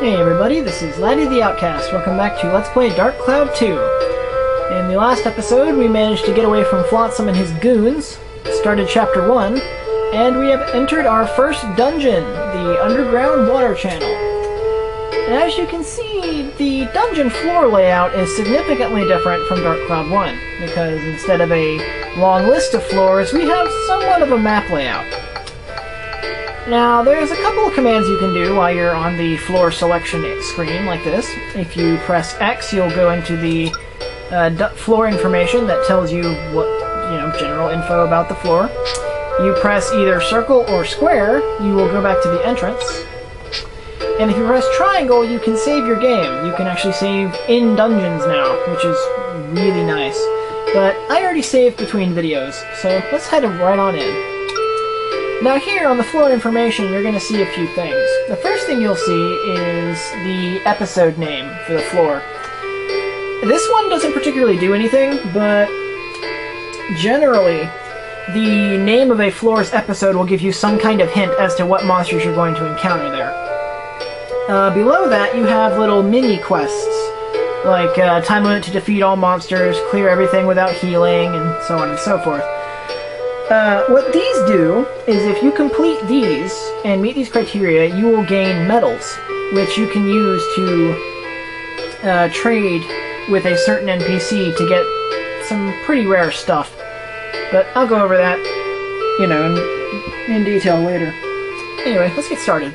Hey everybody, this is Laddie the Outcast. Welcome back to Let's Play Dark Cloud 2. In the last episode, we managed to get away from Flotsam and his goons, started Chapter 1, and we have entered our first dungeon, the underground water channel. And as you can see, the dungeon floor layout is significantly different from Dark Cloud 1, because instead of a long list of floors, we have somewhat of a map layout. Now, there's a couple of commands you can do while you're on the floor selection screen, like this. If you press X, you'll go into the floor information that tells you what, general info about the floor. You press either circle or square, you will go back to the entrance. And if you press triangle, you can save your game. You can actually save in dungeons now, which is really nice. But I already saved between videos, so let's head right on in. Now here on the floor information, you're going to see a few things. The first thing you'll see is the episode name for the floor. This one doesn't particularly do anything, but generally, the name of a floor's episode will give you some kind of hint as to what monsters you're going to encounter there. Below that, you have little mini quests, like time limit to defeat all monsters, clear everything without healing, and so on and so forth. What these do is if you complete these and meet these criteria, you will gain medals, which you can use to trade with a certain NPC to get some pretty rare stuff. But I'll go over that, in detail later. Anyway, let's get started.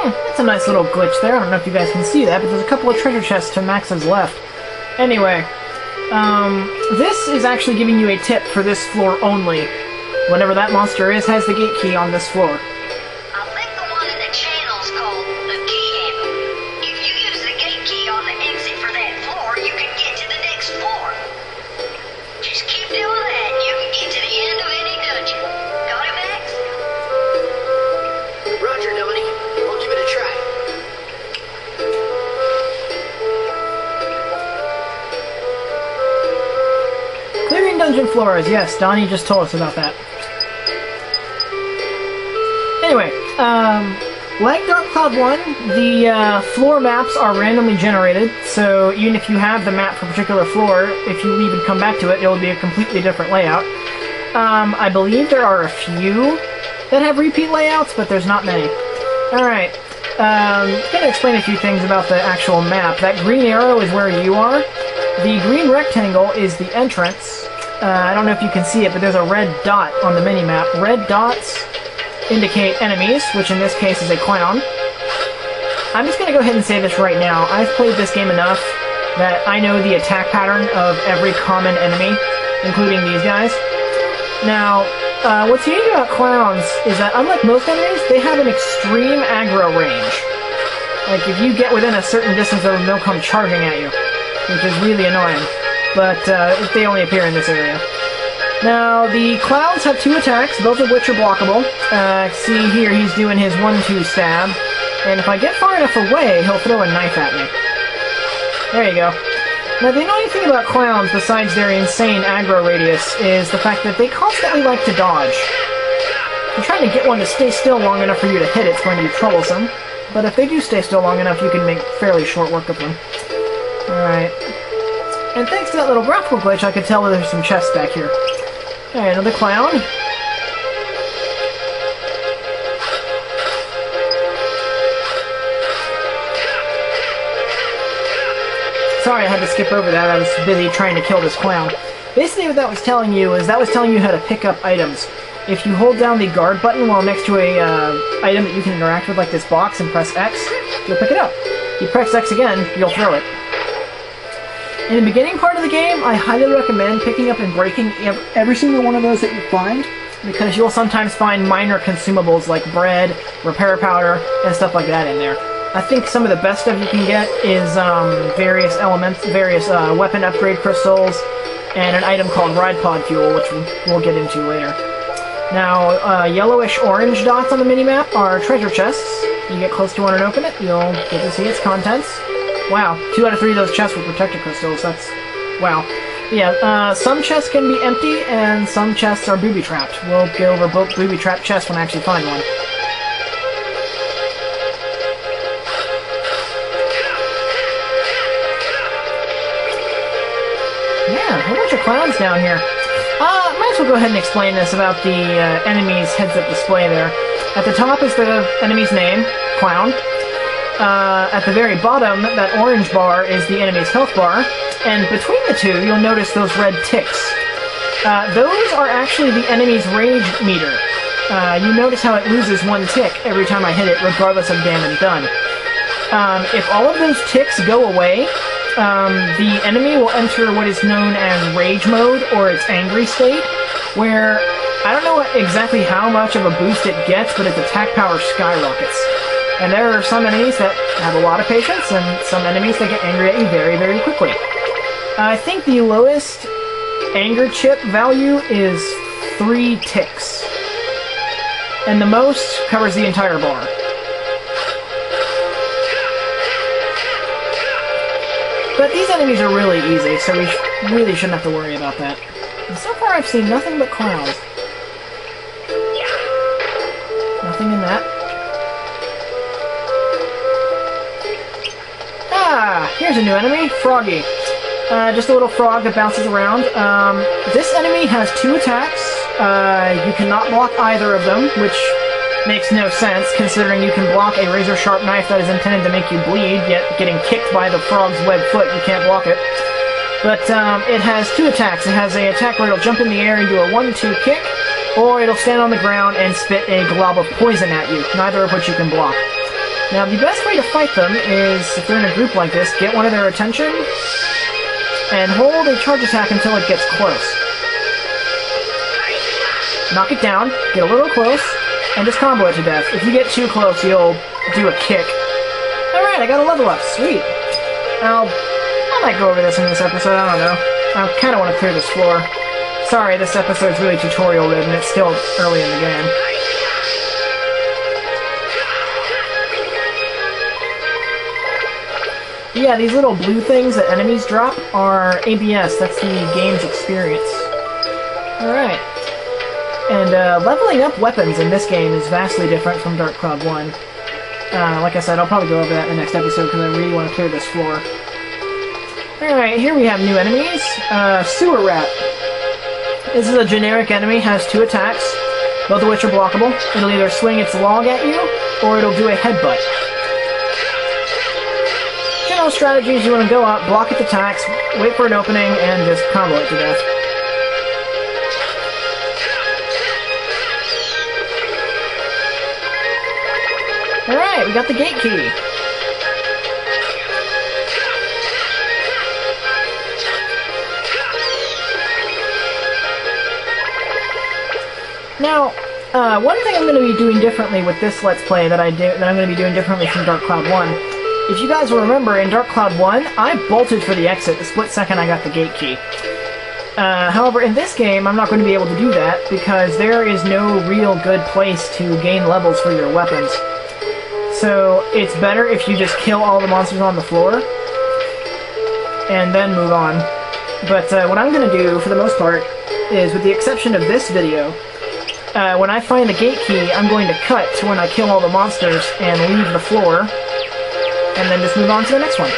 That's a nice little glitch there. I don't know if you guys can see that, but there's a couple of treasure chests to Max's left. Anyway, this is actually giving you a tip for this floor only. Whatever that monster is has the gate key on this floor. I think the one in the channel's called the key handle. If you use the gate key on the exit for that floor, you can get to the next floor. Just keep doing that and you can get to the end of any dungeon. Got it, Max? Roger, Donnie. I'll give it a try. Clearing dungeon floors. Yes, Donnie just told us about that. Anyway, like Dark Cloud 1, the floor maps are randomly generated, so even if you have the map for a particular floor, if you leave and come back to it, it will be a completely different layout. I believe there are a few that have repeat layouts, but there's not many. Alright, I'm going to explain a few things about the actual map. That green arrow is where you are. The green rectangle is the entrance. I don't know if you can see it, but there's a red dot on the mini-map. Red dots indicate enemies, which in this case is a clown. I'm just going to go ahead and say this right now. I've played this game enough that I know the attack pattern of every common enemy, including these guys. Now, what's unique about clowns is that unlike most enemies, they have an extreme aggro range. Like, if you get within a certain distance of them, they'll come charging at you, which is really annoying. But they only appear in this area. Now, the clowns have two attacks, both of which are blockable. See here, he's doing his 1-2 stab. And if I get far enough away, he'll throw a knife at me. There you go. Now, the annoying thing about clowns, besides their insane aggro radius, is the fact that they constantly like to dodge. If you're trying to get one to stay still long enough for you to hit, it's going to be troublesome. But if they do stay still long enough, you can make fairly short work of them. Alright. And thanks to that little graphical glitch, I could tell that there's some chests back here. Alright, another clown. Sorry I had to skip over that, I was busy trying to kill this clown. Basically what that was telling you is that was telling you how to pick up items. If you hold down the guard button while next to a item that you can interact with, like this box, and press X, you'll pick it up. You press X again, you'll throw it. In the beginning part of the game, I highly recommend picking up and breaking every single one of those that you find, because you'll sometimes find minor consumables like bread, repair powder, and stuff like that in there. I think some of the best stuff you can get is various weapon upgrade crystals, and an item called Ride Pod Fuel, which we'll get into later. Now, yellowish-orange dots on the minimap are treasure chests. You get close to one and open it, you'll get to see its contents. Wow, 2 out of 3 of those chests were protected crystals, that's... wow. Yeah, some chests can be empty, and some chests are booby-trapped. We'll go over both booby-trapped chests when I actually find one. Yeah, a whole bunch of clowns down here. Might as well go ahead and explain this about the enemy's heads-up display there. At the top is the enemy's name, Clown. At the very bottom, that orange bar is the enemy's health bar, and between the two, you'll notice those red ticks. Those are actually the enemy's rage meter. You notice how it loses 1 tick every time I hit it, regardless of damage done. If all of those ticks go away, the enemy will enter what is known as rage mode, or its angry state, where I don't know exactly how much of a boost it gets, but its attack power skyrockets. And there are some enemies that have a lot of patience, and some enemies that get angry at you very, very quickly. I think the lowest anger chip value is 3 ticks. And the most covers the entire bar. But these enemies are really easy, so we really shouldn't have to worry about that. And so far I've seen nothing but clowns. Nothing in that. Ah, here's a new enemy, Froggy. Just a little frog that bounces around. This enemy has 2 attacks. You cannot block either of them, which makes no sense, considering you can block a razor-sharp knife that is intended to make you bleed, yet getting kicked by the frog's webbed foot, you can't block it. But it has 2 attacks. It has an attack where it'll jump in the air and do a 1-2 kick, or it'll stand on the ground and spit a glob of poison at you, neither of which you can block. Now, the best way to fight them is, if they're in a group like this, get one of their attention, and hold a charge attack until it gets close. Knock it down, get a little close, and just combo it to death. If you get too close, you'll do a kick. Alright, I got a level up, sweet. I might go over this in this episode, I don't know. I kinda want to clear this floor. Sorry, this episode's really tutorial-ridden, it's still early in the game. Yeah, these little blue things that enemies drop are ABS, that's the game's experience. Alright. And leveling up weapons in this game is vastly different from Dark Cloud 1. Like I said, I'll probably go over that in the next episode because I really want to clear this floor. Alright, here we have new enemies. Sewer Rat. This is a generic enemy, has 2 attacks, both of which are blockable. It'll either swing its log at you, or it'll do a headbutt. General strategies, you want to go up, block its attacks, wait for an opening, and just combo it to death. Alright, we got the gate key. Now, one thing I'm going to be doing differently with this Let's Play that I'm going to be doing differently from Dark Cloud 1. If you guys will remember, in Dark Cloud 1, I bolted for the exit the split second I got the gate key. However, in this game, I'm not going to be able to do that because there is no real good place to gain levels for your weapons. So it's better if you just kill all the monsters on the floor and then move on. But what I'm going to do, for the most part, is, with the exception of this video, when I find the gate key, I'm going to cut to when I kill all the monsters and leave the floor, and then just move on to the next one.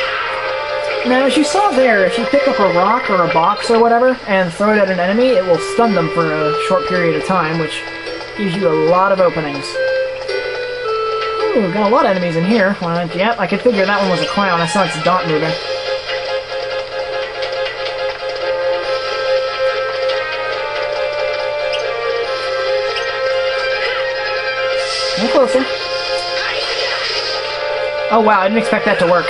Now, as you saw there, if you pick up a rock or a box or whatever and throw it at an enemy, it will stun them for a short period of time, which gives you a lot of openings. Ooh, got a lot of enemies in here. Well, yeah, I could figure that one was a clown. I saw its dot moving. No closer. Oh wow, I didn't expect that to work.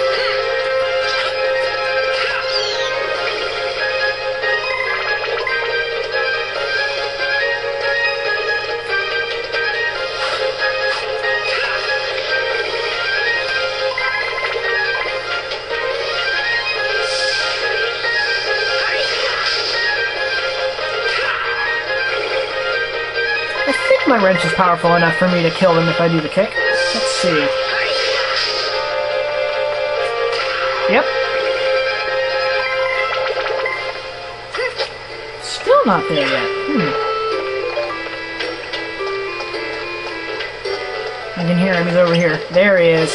I think my wrench is powerful enough for me to kill them if I do the kick. Let's see. Yep. Still not there yet. I can hear him. He's over here. There he is.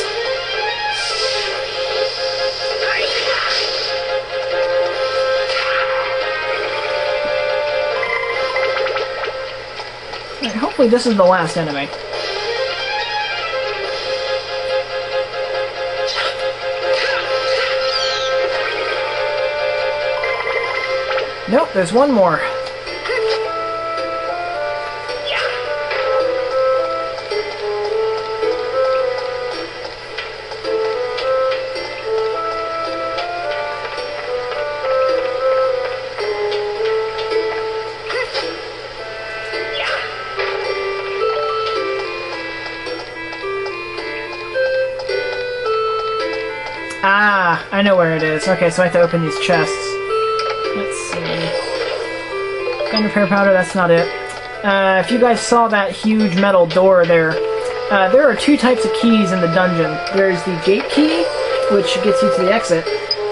Alright, hopefully this is the last enemy. Nope, there's one more. Ah, I know where it is. Okay, so I have to open these chests. Let's see. Gun repair powder, that's not it. If you guys saw that huge metal door there, there are two types of keys in the dungeon. There's the gate key, which gets you to the exit,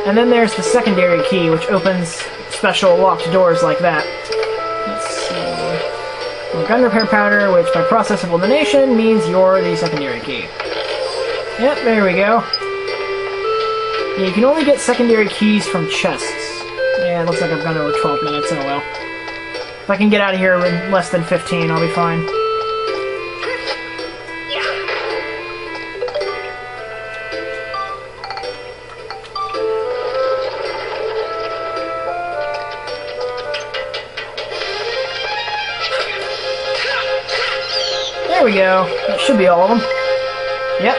and then there's the secondary key, which opens special locked doors like that. Let's see. Well, gun repair powder, which by process of elimination means you're the secondary key. Yep, there we go. Yeah, you can only get secondary keys from chests. Yeah, it looks like I've gone over 12 minutes. Oh well. If I can get out of here in less than 15, I'll be fine. There we go. That should be all of them. Yep.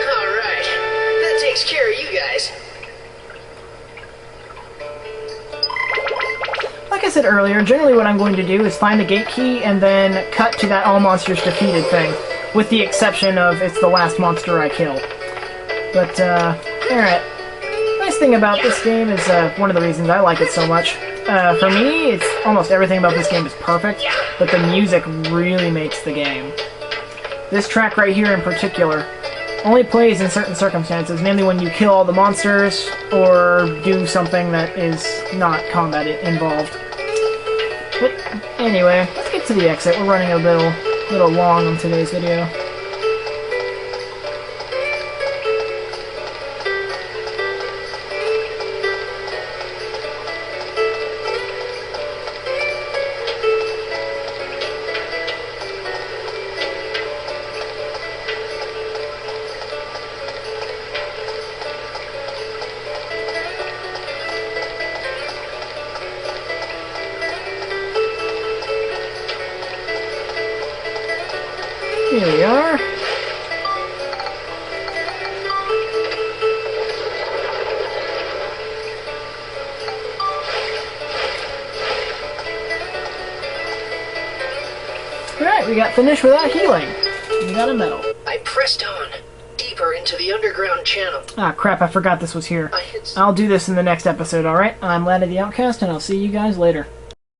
Alright. That takes care of you guys. Like I said earlier, generally what I'm going to do is find the gate key and then cut to that all monsters defeated thing. With the exception of it's the last monster I kill. But, alright. Nice thing about this game is, one of the reasons I like it so much. For me, it's almost everything about this game is perfect, but the music really makes the game. This track right here in particular only plays in certain circumstances, mainly when you kill all the monsters or do something that is not combat involved. But anyway, let's get to the exit. We're running a little long on today's video. Here we are. Alright, we got finished without healing. We got a medal. I pressed on, deeper into the underground channel. Ah, crap, I forgot this was here. I'll do this in the next episode, alright? I'm Lad of the Outcast, and I'll see you guys later.